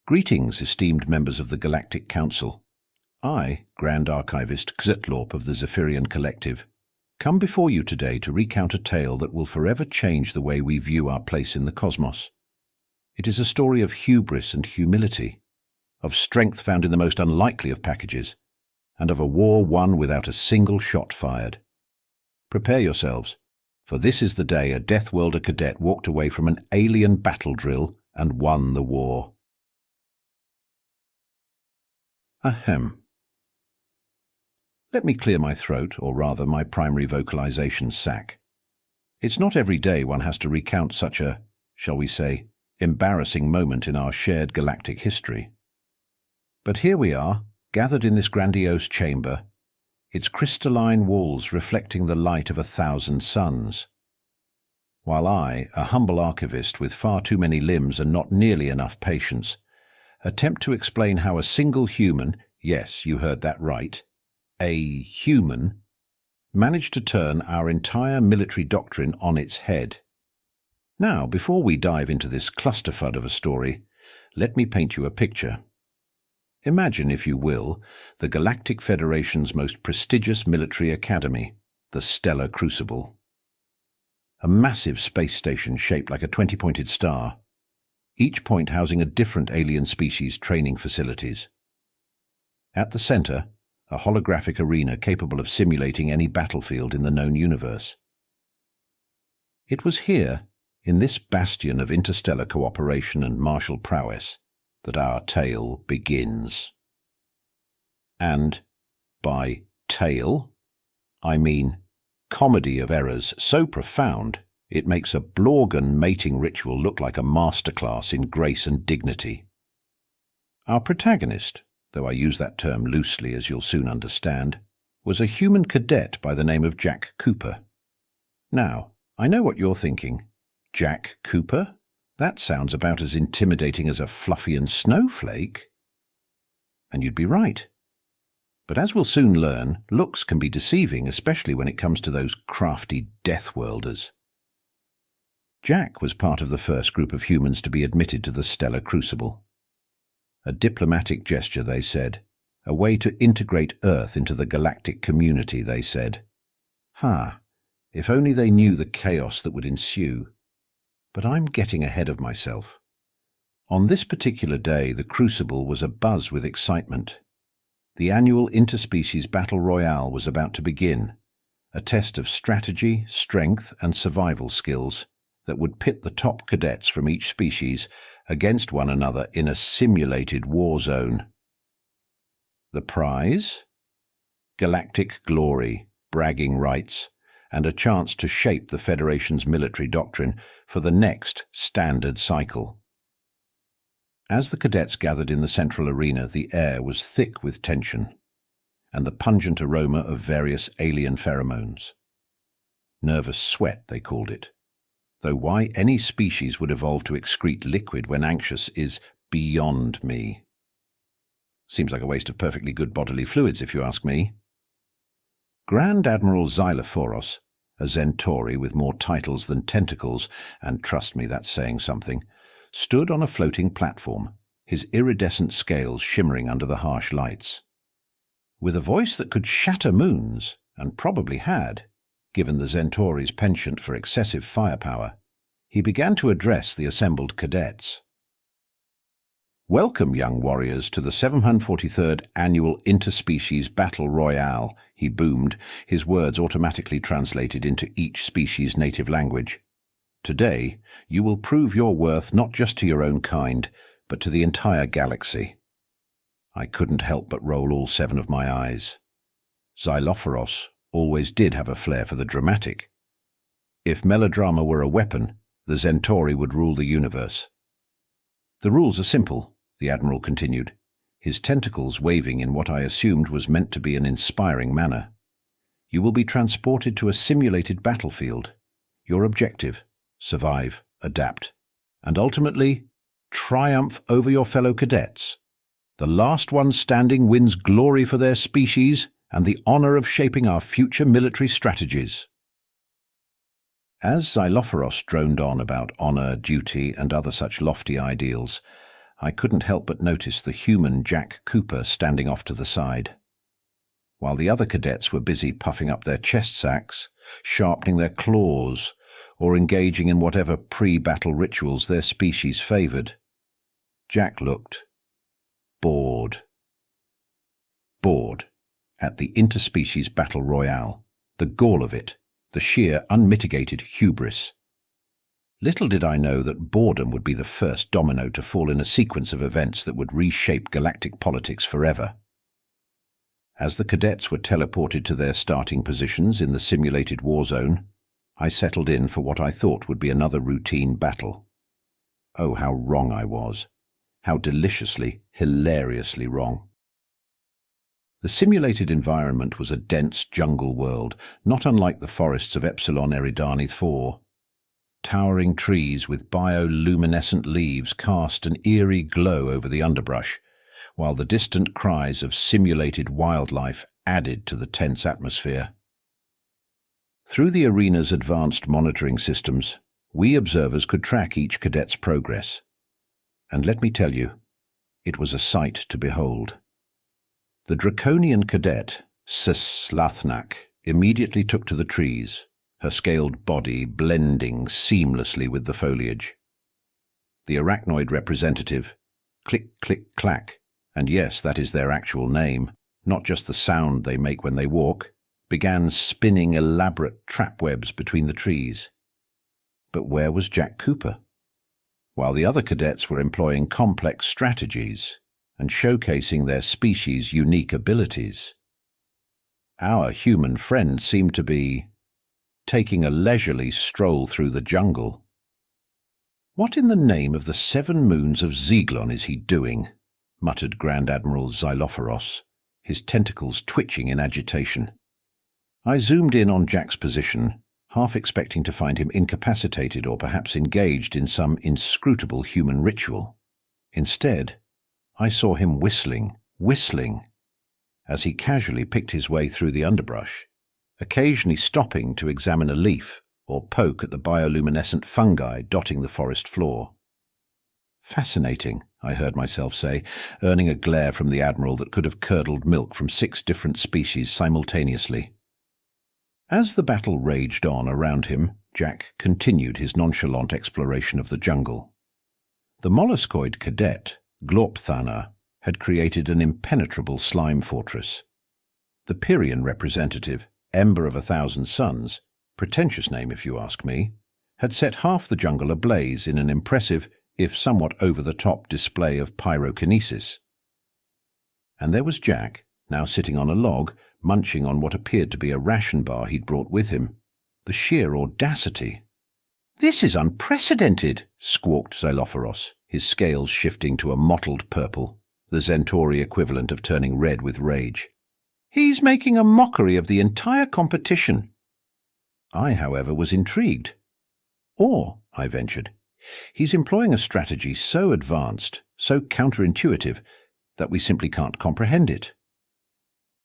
Greetings, esteemed members of the Galactic Council. I, Grand Archivist Cadet of the Zephyrian Collective, come before you today to recount a tale that will forever change the way we view our place in the cosmos. It is a story of hubris and humility, of strength found in the most unlikely of packages, and of a war won without a single shot fired. Prepare yourselves, for this is the day a Deathworlder cadet walked away from an alien battle drill and won the war. Ahem. Let me clear my throat, or rather my primary vocalization sac. It's not every day one has to recount such a, shall we say, embarrassing moment in our shared galactic history. But here we are, gathered in this grandiose chamber, its crystalline walls reflecting the light of 1,000 suns. While I, a humble archivist with far too many limbs and not nearly enough patience, attempt to explain how a single human, yes, you heard that right, a human, managed to turn our entire military doctrine on its head. Now, before we dive into this clusterfudd of a story, let me paint you a picture. Imagine, if you will, the Galactic Federation's most prestigious military academy, the Stellar Crucible. A massive space station shaped like a 20-pointed star, each point housing a different alien species training facilities. At the center, a holographic arena capable of simulating any battlefield in the known universe. It was here, in this bastion of interstellar cooperation and martial prowess, that our tale begins. And by tale, I mean comedy of errors so profound it makes a Blorgan mating ritual look like a masterclass in grace and dignity. Our protagonist, though I use that term loosely as you'll soon understand, was a human cadet by the name of Jack Cooper. Now, I know what you're thinking. Jack Cooper? That sounds about as intimidating as a fluffian snowflake. And you'd be right. But as we'll soon learn, looks can be deceiving, especially when it comes to those crafty Deathworlders. Jack was part of the first group of humans to be admitted to the Stellar Crucible. A diplomatic gesture, they said. A way to integrate Earth into the galactic community, they said. If only they knew the chaos that would ensue. But I'm getting ahead of myself. On this particular day, the Crucible was abuzz with excitement. The annual interspecies battle royale was about to begin, a test of strategy, strength, and survival skills that would pit the top cadets from each species against one another in a simulated war zone. The prize? Galactic glory, bragging rights, and a chance to shape the Federation's military doctrine for the next standard cycle. As the cadets gathered in the central arena, the air was thick with tension, and the pungent aroma of various alien pheromones. Nervous sweat, they called it. Though why any species would evolve to excrete liquid when anxious is beyond me. Seems like a waste of perfectly good bodily fluids, if you ask me. Grand Admiral Xylophoros, a Centauri with more titles than tentacles, and trust me, that's saying something, stood on a floating platform, his iridescent scales shimmering under the harsh lights. With a voice that could shatter moons, and probably had, given the Centauri's penchant for excessive firepower, he began to address the assembled cadets. Welcome, young warriors, to the 743rd Annual Interspecies Battle Royale, he boomed, his words automatically translated into each species' native language. Today, you will prove your worth not just to your own kind, but to the entire galaxy. I couldn't help but roll all 7 of my eyes. Xylophoros always did have a flair for the dramatic. If melodrama were a weapon, the Centauri would rule the universe. The rules are simple, the Admiral continued, his tentacles waving in what I assumed was meant to be an inspiring manner. You will be transported to a simulated battlefield. Your objective: survive, adapt, and ultimately, triumph over your fellow cadets. The last one standing wins glory for their species and the honor of shaping our future military strategies. As Xylophoros droned on about honor, duty, and other such lofty ideals, I couldn't help but notice the human Jack Cooper standing off to the side. While the other cadets were busy puffing up their chest sacs, sharpening their claws, or engaging in whatever pre-battle rituals their species favoured, Jack looked bored. Bored at the interspecies battle royale, the gall of it, the sheer unmitigated hubris. Little did I know that boredom would be the first domino to fall in a sequence of events that would reshape galactic politics forever. As the cadets were teleported to their starting positions in the simulated war zone, I settled in for what I thought would be another routine battle. Oh, how wrong I was. How deliciously, hilariously wrong. The simulated environment was a dense jungle world, not unlike the forests of Epsilon Eridani IV. Towering trees with bioluminescent leaves cast an eerie glow over the underbrush, while the distant cries of simulated wildlife added to the tense atmosphere. Through the arena's advanced monitoring systems, we observers could track each cadet's progress. And let me tell you, it was a sight to behold. The draconian cadet, Slathnak, immediately took to the trees, her scaled body blending seamlessly with the foliage. The arachnoid representative, click, click, clack, and yes, that is their actual name, not just the sound they make when they walk, began spinning elaborate trapwebs between the trees. But where was Jack Cooper? While the other cadets were employing complex strategies and showcasing their species' unique abilities, our human friend seemed to be taking a leisurely stroll through the jungle. "What in the name of the 7 moons of Zeglon is he doing?" muttered Grand Admiral Xylophoros, his tentacles twitching in agitation. I zoomed in on Jack's position, half expecting to find him incapacitated or perhaps engaged in some inscrutable human ritual. Instead, I saw him whistling, as he casually picked his way through the underbrush, occasionally stopping to examine a leaf or poke at the bioluminescent fungi dotting the forest floor. "Fascinating," I heard myself say, earning a glare from the Admiral that could have curdled milk from 6 different species simultaneously. As the battle raged on around him, Jack continued his nonchalant exploration of the jungle. The molluscoid cadet, Glorpthana, had created an impenetrable slime fortress. The Pyrian representative, Ember of 1,000 Suns, pretentious name if you ask me, had set half the jungle ablaze in an impressive, if somewhat over-the-top display of pyrokinesis. And there was Jack, now sitting on a log, munching on what appeared to be a ration bar he'd brought with him. The sheer audacity! "This is unprecedented," squawked Xylophoros, his scales shifting to a mottled purple, the Centauri equivalent of turning red with rage. "He's making a mockery of the entire competition." I, however, was intrigued. "Or," I ventured, "he's employing a strategy so advanced, so counterintuitive, that we simply can't comprehend it."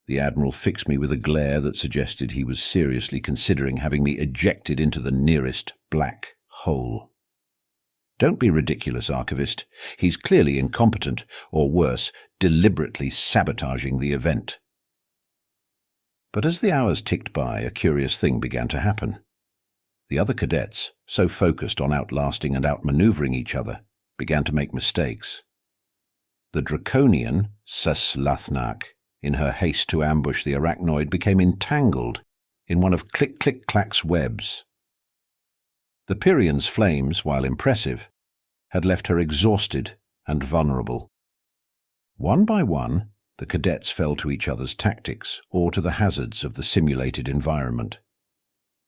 The Admiral fixed me with a glare that suggested he was seriously considering having me ejected into the nearest black hole. "Don't be ridiculous, Archivist. He's clearly incompetent, or worse, deliberately sabotaging the event." But as the hours ticked by, a curious thing began to happen. The other cadets, so focused on outlasting and outmaneuvering each other, began to make mistakes. The draconian, Slathnak, in her haste to ambush the arachnoid, became entangled in one of Click-Click-Clack's webs. The Pyrian's flames, while impressive, had left her exhausted and vulnerable. One by one, the cadets fell to each other's tactics or to the hazards of the simulated environment.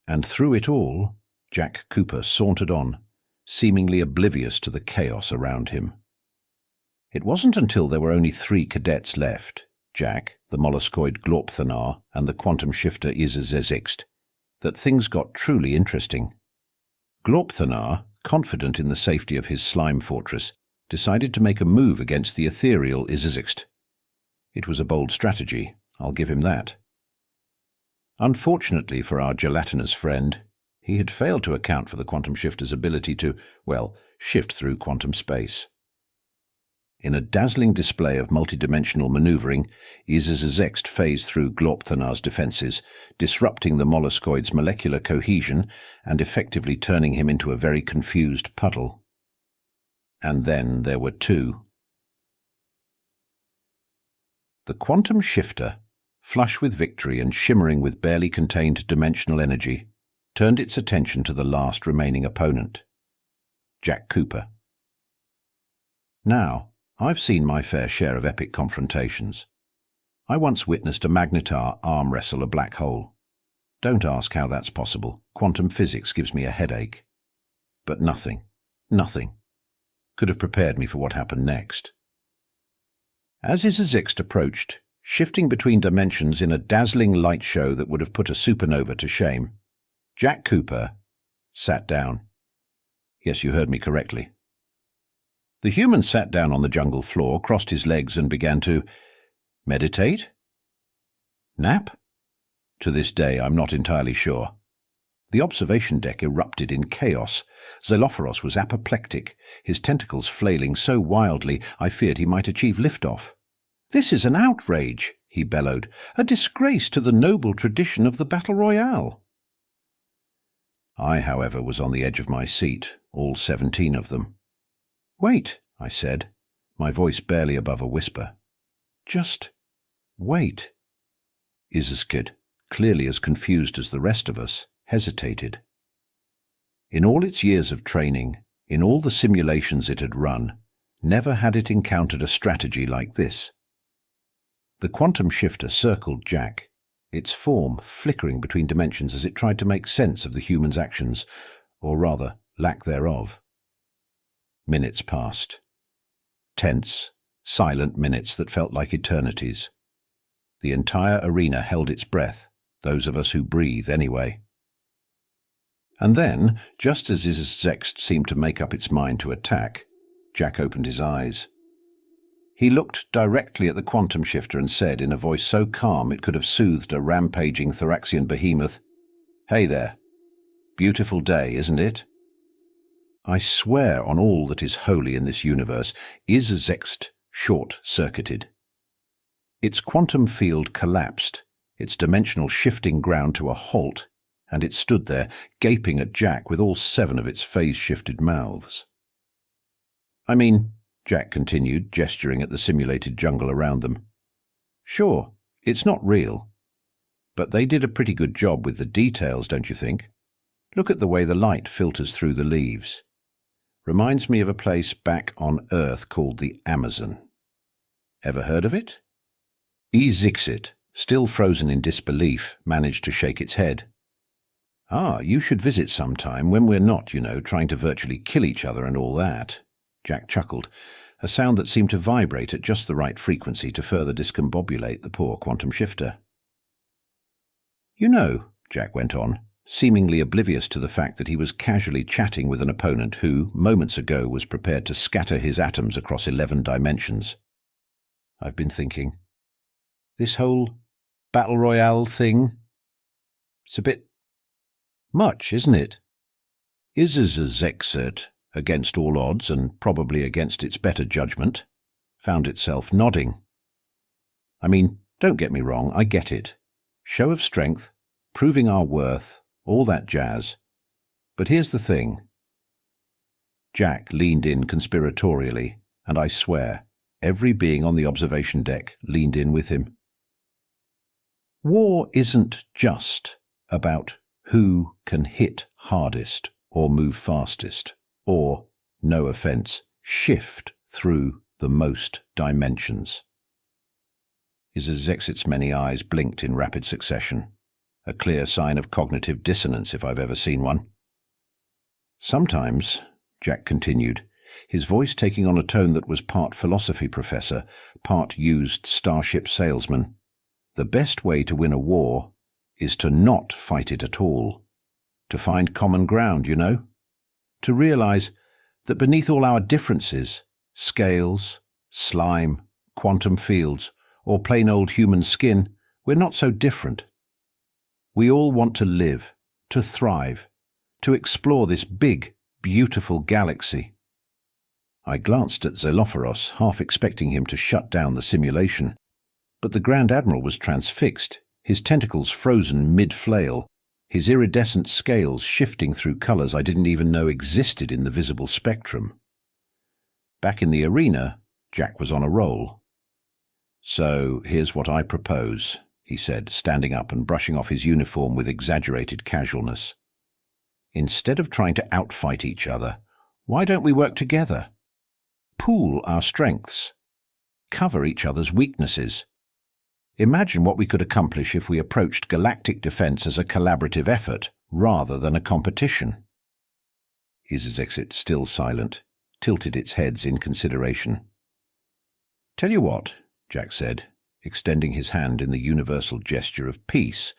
And through it all, Jack Cooper sauntered on, seemingly oblivious to the chaos around him. It wasn't until there were only 3 cadets left, Jack, the molluscoid Glorpthanar, and the quantum shifter Izizixt, that things got truly interesting. Glorpthanar, confident in the safety of his slime fortress, decided to make a move against the ethereal Izizixt. It was a bold strategy, I'll give him that. Unfortunately for our gelatinous friend, he had failed to account for the quantum shifter's ability to, well, shift through quantum space. In a dazzling display of multidimensional maneuvering, Izazext phased through Glorpthanar's defenses, disrupting the molluscoid's molecular cohesion and effectively turning him into a very confused puddle. And then there were two. The quantum shifter, flush with victory and shimmering with barely contained dimensional energy, turned its attention to the last remaining opponent, Jack Cooper. Now, I've seen my fair share of epic confrontations. I once witnessed a magnetar arm wrestle a black hole. Don't ask how that's possible. Quantum physics gives me a headache. But nothing could have prepared me for what happened next. As Izazext approached, shifting between dimensions in a dazzling light show that would have put a supernova to shame, Jack Cooper sat down. Yes, you heard me correctly. The human sat down on the jungle floor, crossed his legs and began to meditate? Nap? To this day, I'm not entirely sure. The observation deck erupted in chaos. Xelophoros was apoplectic, his tentacles flailing so wildly I feared he might achieve liftoff. "This is an outrage," he bellowed, "a disgrace to the noble tradition of the Battle Royale." I, however, was on the edge of my seat, all 17 of them. "Wait," I said, my voice barely above a whisper. "Just wait." Izazext, clearly as confused as the rest of us, hesitated. In all its years of training, in all the simulations it had run, never had it encountered a strategy like this. The quantum shifter circled Jack, its form flickering between dimensions as it tried to make sense of the human's actions, or rather, lack thereof. Minutes passed. Tense, silent minutes that felt like eternities. The entire arena held its breath, those of us who breathe anyway. And then, just as Izazext seemed to make up its mind to attack, Jack opened his eyes. He looked directly at the quantum shifter and said in a voice so calm it could have soothed a rampaging Thoraxian behemoth, "Hey there. Beautiful day, isn't it?" I swear on all that is holy in this universe, Izazext short-circuited. Its quantum field collapsed, its dimensional shifting ground to a halt, and it stood there, gaping at Jack with all 7 of its phase-shifted mouths. "I mean," Jack continued, gesturing at the simulated jungle around them, "sure, it's not real. But they did a pretty good job with the details, don't you think? Look at the way the light filters through the leaves. Reminds me of a place back on Earth called the Amazon. Ever heard of it?" Izazext, still frozen in disbelief, managed to shake its head. "Ah, you should visit sometime when we're not, trying to virtually kill each other and all that." Jack chuckled, a sound that seemed to vibrate at just the right frequency to further discombobulate the poor quantum shifter. Jack went on, seemingly oblivious to the fact that he was casually chatting with an opponent who, moments ago, was prepared to scatter his atoms across 11 dimensions. "I've been thinking. This whole Battle Royale thing, it's a bit much, isn't it?" Izazext, against all odds and probably against its better judgment, found itself nodding. "I mean, don't get me wrong, I get it. Show of strength, proving our worth, all that jazz. But here's the thing." Jack leaned in conspiratorially, and I swear, every being on the observation deck leaned in with him. War isn't just about who can hit hardest or move fastest, or, no offence, shift through the most dimensions. Izazext's many eyes blinked in rapid succession, a clear sign of cognitive dissonance if I've ever seen one. "Sometimes," Jack continued, his voice taking on a tone that was part philosophy professor, part used starship salesman, "the best way to win a war is to not fight it at all, to find common ground, to realize that beneath all our differences, scales, slime, quantum fields, or plain old human skin, we're not so different. We all want to live, to thrive, to explore this big, beautiful galaxy. I glanced at Xelophoros, half expecting him to shut down the simulation. But the Grand Admiral was transfixed, his tentacles frozen mid-flail, his iridescent scales shifting through colours I didn't even know existed in the visible spectrum. Back in the arena, Jack was on a roll. "So, here's what I propose," he said, standing up and brushing off his uniform with exaggerated casualness. "Instead of trying to outfight each other, why don't we work together? Pool our strengths. Cover each other's weaknesses. Imagine what we could accomplish if we approached galactic defense as a collaborative effort, rather than a competition." Izexit, still silent, tilted its heads in consideration. "Tell you what," Jack said, extending his hand in the universal gesture of peace,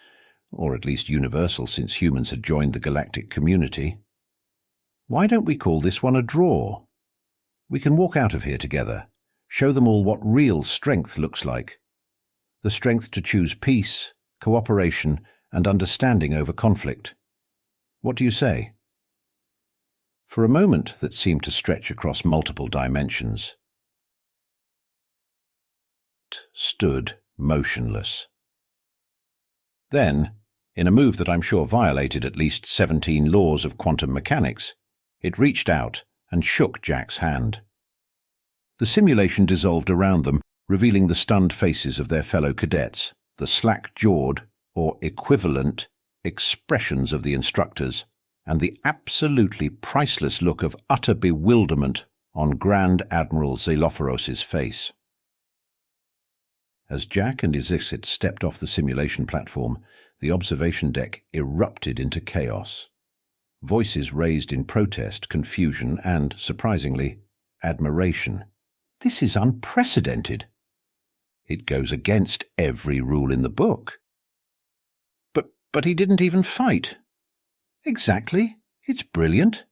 or at least universal since humans had joined the galactic community. "Why don't we call this one a draw? We can walk out of here together, show them all what real strength looks like. The strength to choose peace, cooperation, and understanding over conflict. What do you say?" For a moment that seemed to stretch across multiple dimensions, stood motionless. Then, in a move that I'm sure violated at least 17 laws of quantum mechanics, it reached out and shook Jack's hand. The simulation dissolved around them, revealing the stunned faces of their fellow cadets, the slack-jawed, or equivalent, expressions of the instructors, and the absolutely priceless look of utter bewilderment on Grand Admiral Xelophoros' face. As Jack and Izexit stepped off the simulation platform, the observation deck erupted into chaos. Voices raised in protest, confusion, and, surprisingly, admiration. "This is unprecedented. It goes against every rule in the book." But he didn't even fight." "Exactly. It's brilliant."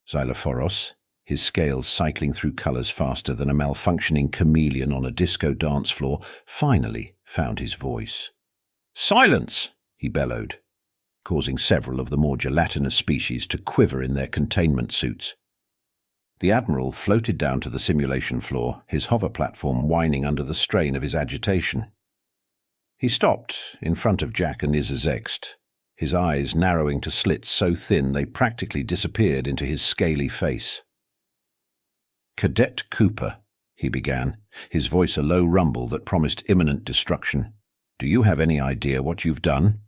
Xelophoros, his scales cycling through colours faster than a malfunctioning chameleon on a disco dance floor, finally found his voice. "Silence!" he bellowed, causing several of the more gelatinous species to quiver in their containment suits. The Admiral floated down to the simulation floor, his hover platform whining under the strain of his agitation. He stopped in front of Jack and Izexit, his eyes narrowing to slits so thin they practically disappeared into his scaly face. "Cadet Cooper," he began, his voice a low rumble that promised imminent destruction, "do you have any idea what you've done?"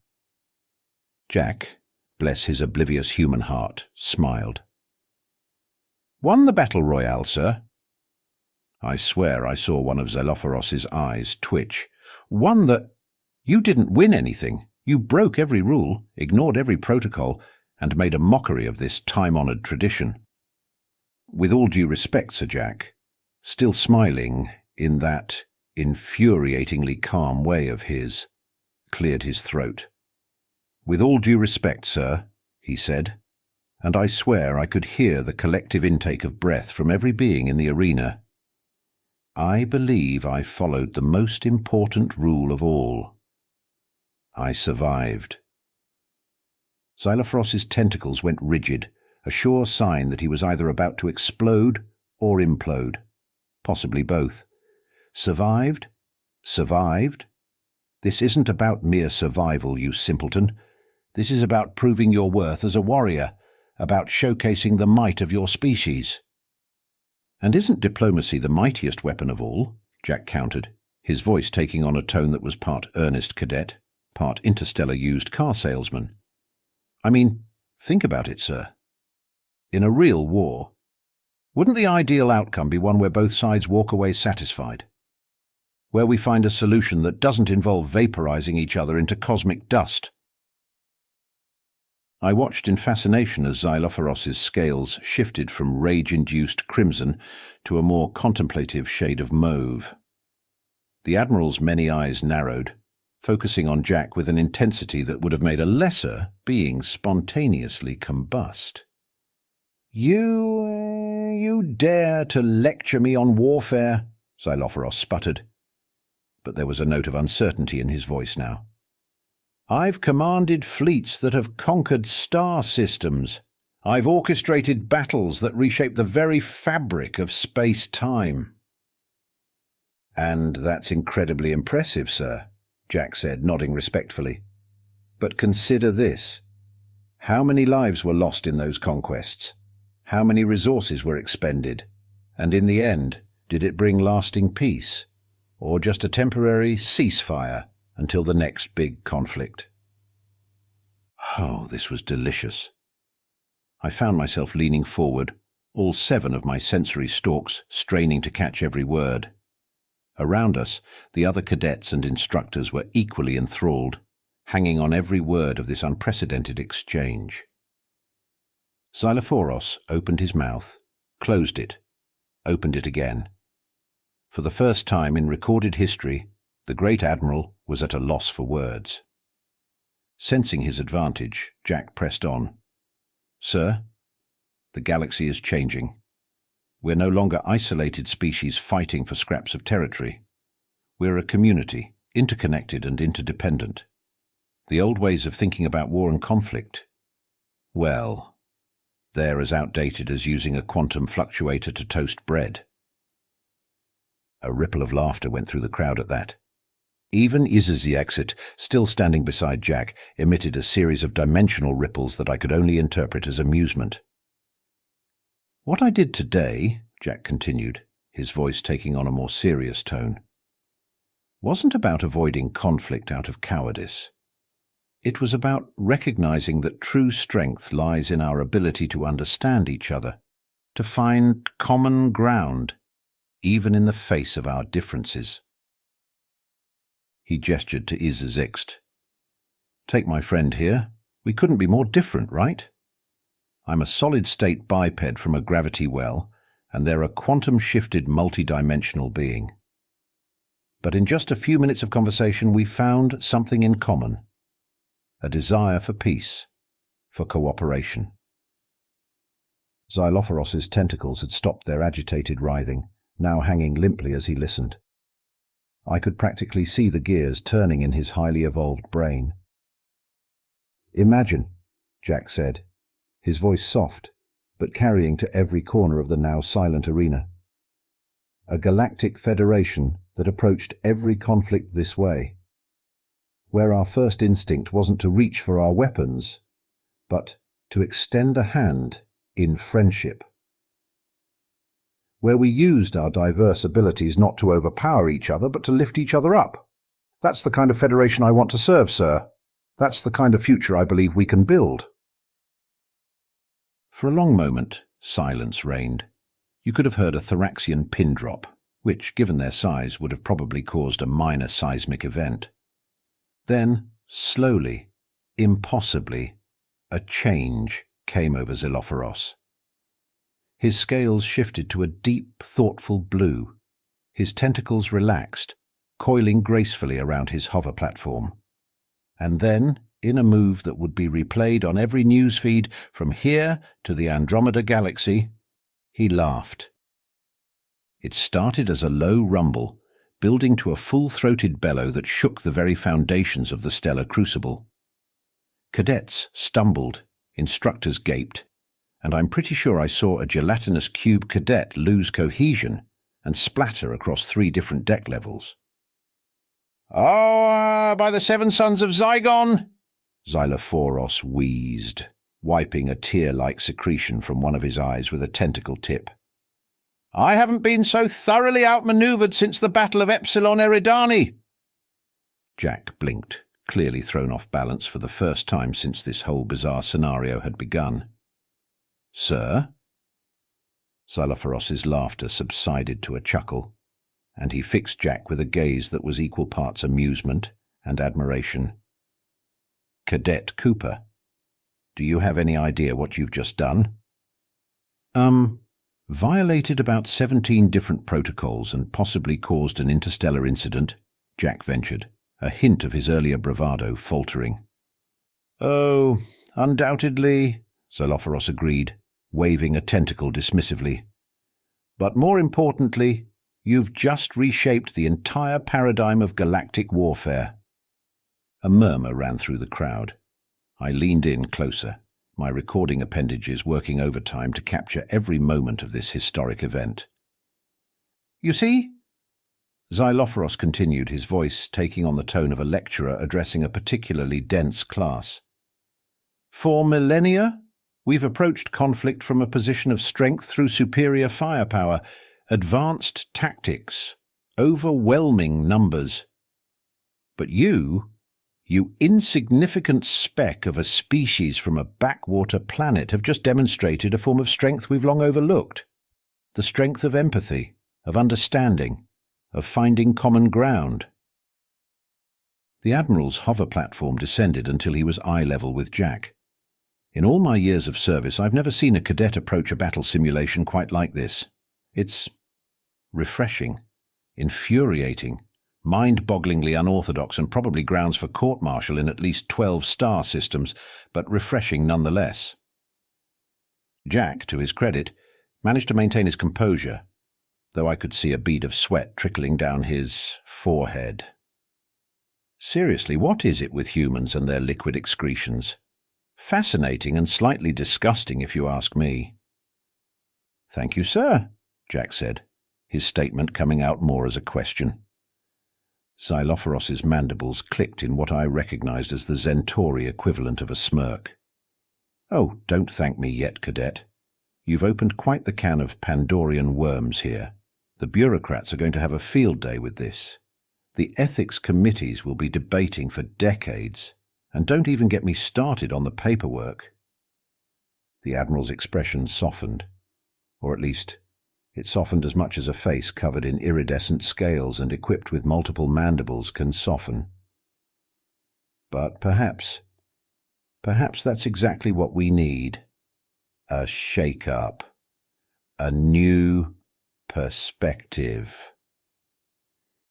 Jack, bless his oblivious human heart, smiled. "Won the battle royale, sir." I swear I saw one of Xelophoros' eyes twitch. "Won the—" "You didn't win anything. You broke every rule, ignored every protocol, and made a mockery of this time-honoured tradition." "With all due respect, Sir Jack," still smiling in that infuriatingly calm way of his, cleared his throat. "With all due respect, sir," he said, and I swear I could hear the collective intake of breath from every being in the arena. "I believe I followed the most important rule of all. I survived." Xelophoros' tentacles went rigid, a sure sign that he was either about to explode or implode, possibly both. "Survived? Survived? This isn't about mere survival, you simpleton. This is about proving your worth as a warrior, about showcasing the might of your species." "And isn't diplomacy the mightiest weapon of all?" Jack countered, his voice taking on a tone that was part earnest cadet, part interstellar used car salesman. "I mean, think about it, sir. In a real war, wouldn't the ideal outcome be one where both sides walk away satisfied? Where we find a solution that doesn't involve vaporizing each other into cosmic dust?" I watched in fascination as Xelophoros' scales shifted from rage-induced crimson to a more contemplative shade of mauve. The Admiral's many eyes narrowed, focusing on Jack with an intensity that would have made a lesser being spontaneously combust. You dare to lecture me on warfare?" Xelophoros sputtered. But there was a note of uncertainty in his voice now. "I've commanded fleets that have conquered star systems. I've orchestrated battles that reshape the very fabric of space-time." "And that's incredibly impressive, sir," Jack said, nodding respectfully. "But consider this. How many lives were lost in those conquests? How many resources were expended? And in the end, did it bring lasting peace? Or just a temporary ceasefire until the next big conflict?" Oh, this was delicious. I found myself leaning forward, all 7 of my sensory stalks straining to catch every word. Around us, the other cadets and instructors were equally enthralled, hanging on every word of this unprecedented exchange. Xylophoros opened his mouth, closed it, opened it again. For the first time in recorded history, the great admiral was at a loss for words. Sensing his advantage, Jack pressed on. "Sir, the galaxy is changing. We're no longer isolated species fighting for scraps of territory. We're a community, interconnected and interdependent. The old ways of thinking about war and conflict, well, they're as outdated as using a quantum fluctuator to toast bread." A ripple of laughter went through the crowd at that. Even Izzy-Exit, still standing beside Jack, emitted a series of dimensional ripples that I could only interpret as amusement. "What I did today," Jack continued, his voice taking on a more serious tone, "wasn't about avoiding conflict out of cowardice. It was about recognizing that true strength lies in our ability to understand each other, to find common ground, even in the face of our differences." He gestured to Izzy-Exit. "Take my friend here. We couldn't be more different, right? I'm a solid-state biped from a gravity well, and they're a quantum-shifted multi-dimensional being. But in just a few minutes of conversation, we found something in common. A desire for peace, for cooperation." Xylophoros's tentacles had stopped their agitated writhing, now hanging limply as he listened. I could practically see the gears turning in his highly evolved brain. "Imagine," Jack said, his voice soft, but carrying to every corner of the now silent arena. "A galactic federation that approached every conflict this way, where our first instinct wasn't to reach for our weapons, but to extend a hand in friendship. Where we used our diverse abilities not to overpower each other, but to lift each other up. That's the kind of federation I want to serve, sir. That's the kind of future I believe we can build." For a long moment, silence reigned. You could have heard a Thoraxian pin drop, which, given their size, would have probably caused a minor seismic event. Then, slowly, impossibly, a change came over Xylophoros. His scales shifted to a deep, thoughtful blue. His tentacles relaxed, coiling gracefully around his hover platform. And then, in a move that would be replayed on every newsfeed from here to the Andromeda Galaxy, he laughed. It started as a low rumble, building to a full-throated bellow that shook the very foundations of the stellar crucible. Cadets stumbled, instructors gaped, and I'm pretty sure I saw a gelatinous cube cadet lose cohesion and splatter across 3 different deck levels. "Oh, by the 7 sons of Zygon!" Xylophoros wheezed, wiping a tear-like secretion from one of his eyes with a tentacle tip. "I haven't been so thoroughly outmaneuvered since the Battle of Epsilon Eridani." Jack blinked, clearly thrown off balance for the first time since this whole bizarre scenario had begun. "Sir?" Xylophoros's laughter subsided to a chuckle, and he fixed Jack with a gaze that was equal parts amusement and admiration. "Cadet Cooper, do you have any idea what you've just done?" Violated about 17 different protocols and possibly caused an interstellar incident," Jack ventured, a hint of his earlier bravado faltering. "Oh, undoubtedly," Xylophoros agreed, waving a tentacle dismissively. "But more importantly, you've just reshaped the entire paradigm of galactic warfare." A murmur ran through the crowd. I leaned in closer, my recording appendages working overtime to capture every moment of this historic event. "You see," Xylophoros continued, his voice taking on the tone of a lecturer addressing a particularly dense class. "For millennia, we've approached conflict from a position of strength through superior firepower, advanced tactics, overwhelming numbers. But you insignificant speck of a species from a backwater planet, have just demonstrated a form of strength we've long overlooked. The strength of empathy, of understanding, of finding common ground." The Admiral's hover platform descended until he was eye level with Jack. In all my years of service, I've never seen a cadet approach a battle simulation quite like this. It's refreshing, infuriating, mind-bogglingly unorthodox, and probably grounds for court-martial in at least 12 star systems, but refreshing nonetheless. Jack, to his credit, managed to maintain his composure, though I could see a bead of sweat trickling down his forehead. Seriously, what is it with humans and their liquid excretions? Fascinating and slightly disgusting, if you ask me. "Thank you, sir," Jack said, his statement coming out more as a question. Xylophoros's mandibles clicked in what I recognized as the Centauri equivalent of a smirk. "Oh, don't thank me yet, Cadet. You've opened quite the can of Pandorian worms here. The bureaucrats are going to have a field day with this. The ethics committees will be debating for decades, and don't even get me started on the paperwork." The Admiral's expression softened, or at least it softened as much as a face covered in iridescent scales and equipped with multiple mandibles can soften. But perhaps that's exactly what we need. A shake-up. A new perspective.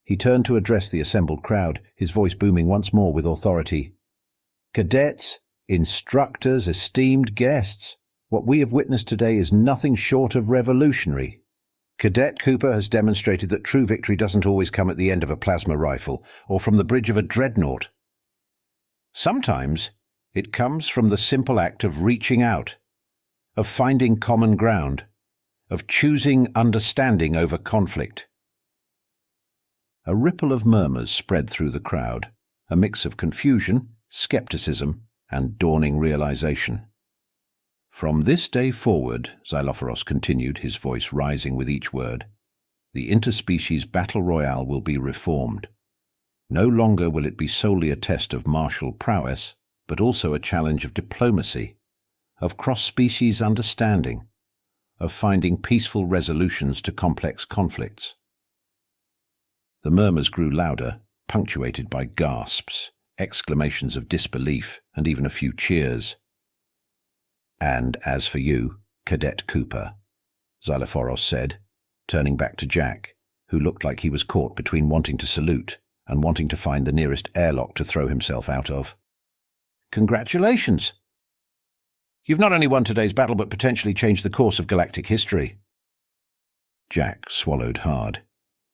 He turned to address the assembled crowd, his voice booming once more with authority. "Cadets, instructors, esteemed guests, what we have witnessed today is nothing short of revolutionary. Cadet Cooper has demonstrated that true victory doesn't always come at the end of a plasma rifle or from the bridge of a dreadnought. Sometimes it comes from the simple act of reaching out, of finding common ground, of choosing understanding over conflict." A ripple of murmurs spread through the crowd, a mix of confusion, skepticism, and dawning realization. "From this day forward," Xylophoros continued, his voice rising with each word, "the interspecies battle royale will be reformed. No longer will it be solely a test of martial prowess, but also a challenge of diplomacy, of cross-species understanding, of finding peaceful resolutions to complex conflicts." The murmurs grew louder, punctuated by gasps, exclamations of disbelief, and even a few cheers. "And as for you, Cadet Cooper," Xylophoros said, turning back to Jack, who looked like he was caught between wanting to salute and wanting to find the nearest airlock to throw himself out of. "Congratulations! You've not only won today's battle but potentially changed the course of galactic history." Jack swallowed hard,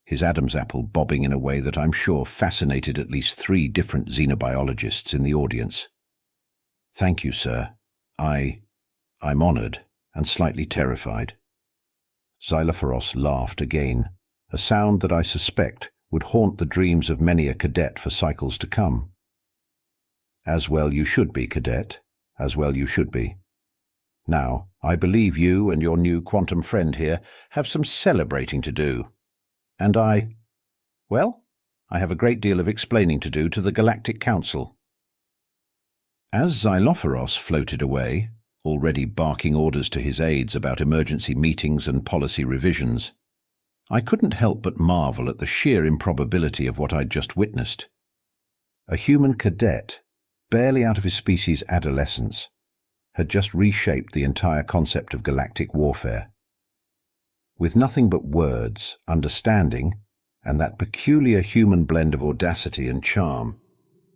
his Adam's apple bobbing in a way that I'm sure fascinated at least 3 different xenobiologists in the audience. "Thank you, sir. I'm honored and slightly terrified." Xylophoros laughed again, a sound that I suspect would haunt the dreams of many a cadet for cycles to come. "As well you should be, Cadet, as well you should be. Now, I believe you and your new quantum friend here have some celebrating to do. And I have a great deal of explaining to do to the Galactic Council." As Xylophoros floated away, already barking orders to his aides about emergency meetings and policy revisions, I couldn't help but marvel at the sheer improbability of what I'd just witnessed. A human cadet, barely out of his species' adolescence, had just reshaped the entire concept of galactic warfare. With nothing but words, understanding, and that peculiar human blend of audacity and charm,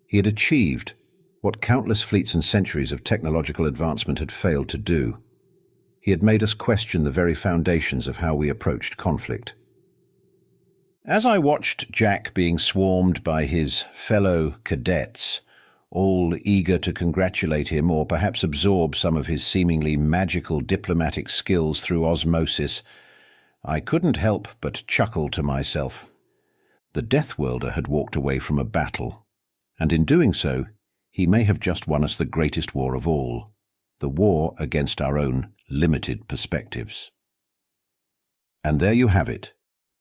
he had achieved what countless fleets and centuries of technological advancement had failed to do. He had made us question the very foundations of how we approached conflict. As I watched Jack being swarmed by his fellow cadets, all eager to congratulate him or perhaps absorb some of his seemingly magical diplomatic skills through osmosis, I couldn't help but chuckle to myself. The Deathworlder had walked away from a battle, and in doing so, he may have just won us the greatest war of all, the war against our own limited perspectives. And there you have it,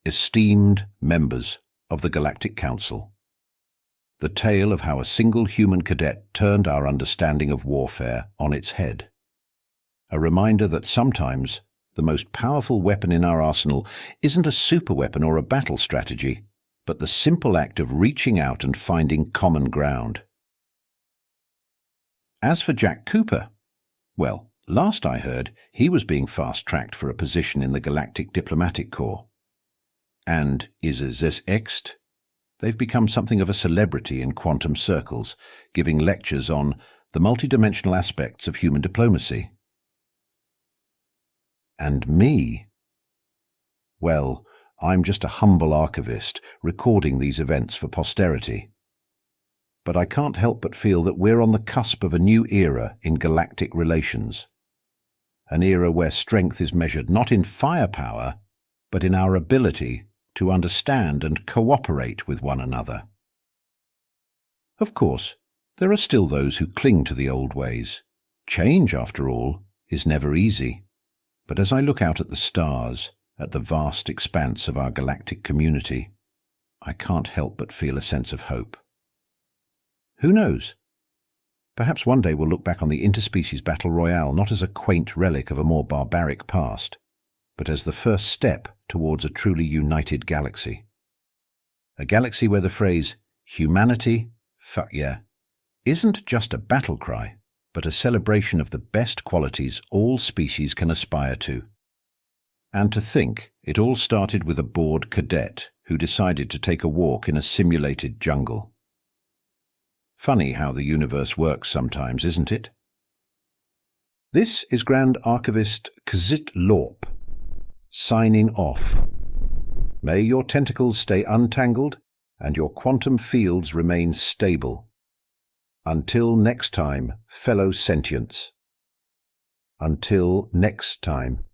esteemed members of the Galactic Council. The tale of how a single human cadet turned our understanding of warfare on its head. A reminder that sometimes the most powerful weapon in our arsenal isn't a superweapon or a battle strategy, but the simple act of reaching out and finding common ground. As for Jack Cooper, well, last I heard, he was being fast-tracked for a position in the Galactic Diplomatic Corps. And is es ext? They've become something of a celebrity in quantum circles, giving lectures on the multidimensional aspects of human diplomacy. And me? Well, I'm just a humble archivist recording these events for posterity. But I can't help but feel that we're on the cusp of a new era in galactic relations. An era where strength is measured not in firepower, but in our ability to understand and cooperate with one another. Of course, there are still those who cling to the old ways. Change, after all, is never easy. But as I look out at the stars, at the vast expanse of our galactic community, I can't help but feel a sense of hope. Who knows? Perhaps one day we'll look back on the interspecies battle royale not as a quaint relic of a more barbaric past, but as the first step towards a truly united galaxy. A galaxy where the phrase, humanity, fuck yeah, isn't just a battle cry, but a celebration of the best qualities all species can aspire to. And to think it all started with a bored cadet who decided to take a walk in a simulated jungle. Funny how the universe works sometimes, isn't it? This is Grand Archivist Kzit Lorp, signing off. May your tentacles stay untangled and your quantum fields remain stable. Until next time, fellow sentients. Until next time.